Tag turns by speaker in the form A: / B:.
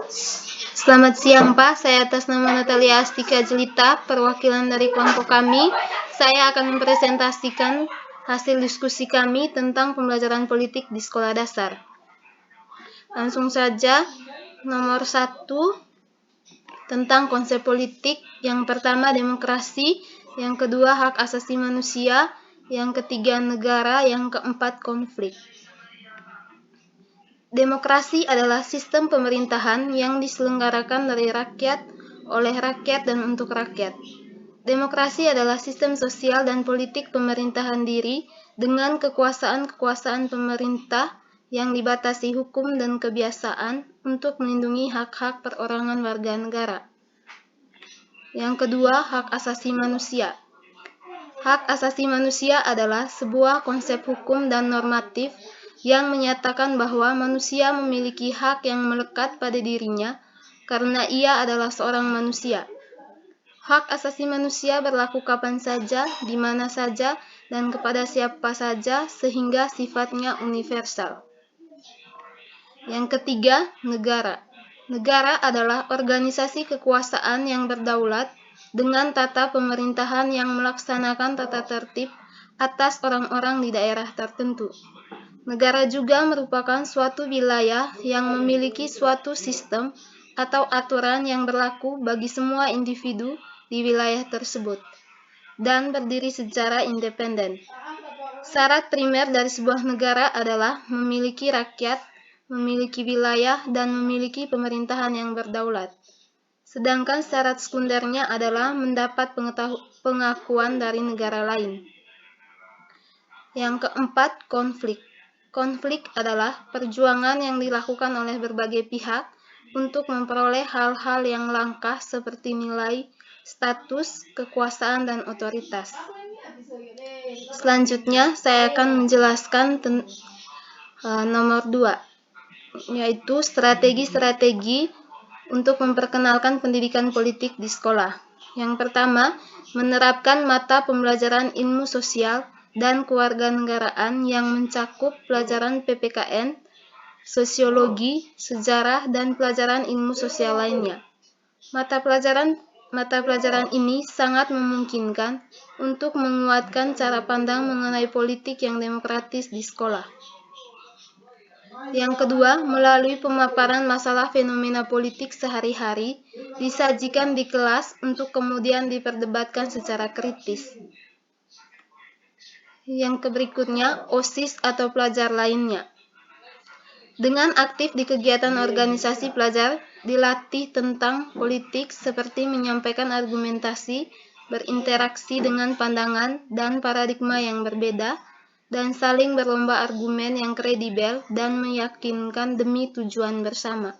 A: Selamat siang Pak, saya atas nama Natalia Astika Jelita, perwakilan dari kelompok kami. Saya akan mempresentasikan hasil diskusi kami tentang pembelajaran politik di sekolah dasar. Langsung saja, nomor 1 tentang konsep politik. Yang pertama demokrasi, yang kedua hak asasi manusia, yang ketiga negara, yang keempat konflik. Demokrasi adalah sistem pemerintahan yang diselenggarakan dari rakyat, oleh rakyat, dan untuk rakyat. Demokrasi adalah sistem sosial dan politik pemerintahan diri dengan kekuasaan-kekuasaan pemerintah yang dibatasi hukum dan kebiasaan untuk melindungi hak-hak perorangan warga negara. Yang kedua, hak asasi manusia. Hak asasi manusia adalah sebuah konsep hukum dan normatif yang menyatakan bahwa manusia memiliki hak yang melekat pada dirinya karena ia adalah seorang manusia. Hak asasi manusia berlaku kapan saja, di mana saja, dan kepada siapa saja sehingga sifatnya universal. Yang ketiga, negara. Negara adalah organisasi kekuasaan yang berdaulat dengan tata pemerintahan yang melaksanakan tata tertib atas orang-orang di daerah tertentu. Negara juga merupakan suatu wilayah yang memiliki suatu sistem atau aturan yang berlaku bagi semua individu di wilayah tersebut dan berdiri secara independen. Syarat primer dari sebuah negara adalah memiliki rakyat, memiliki wilayah, dan memiliki pemerintahan yang berdaulat. Sedangkan syarat sekundernya adalah mendapat pengakuan dari negara lain. Yang keempat, konflik. Konflik adalah perjuangan yang dilakukan oleh berbagai pihak untuk memperoleh hal-hal yang langka seperti nilai, status, kekuasaan, dan otoritas. Selanjutnya, saya akan menjelaskan nomor 2, yaitu strategi-strategi untuk memperkenalkan pendidikan politik di sekolah. Yang pertama, menerapkan mata pembelajaran ilmu sosial dan kewarganegaraan yang mencakup pelajaran PPKN, sosiologi, sejarah, dan pelajaran ilmu sosial lainnya. Mata pelajaran ini sangat memungkinkan untuk menguatkan cara pandang mengenai politik yang demokratis di sekolah. Yang kedua, melalui pemaparan masalah fenomena politik sehari-hari disajikan di kelas untuk kemudian diperdebatkan secara kritis. Yang berikutnya, OSIS atau pelajar lainnya. Dengan aktif di kegiatan organisasi, pelajar dilatih tentang politik seperti menyampaikan argumentasi, berinteraksi dengan pandangan dan paradigma yang berbeda, dan saling berlomba argumen yang kredibel dan meyakinkan demi tujuan bersama.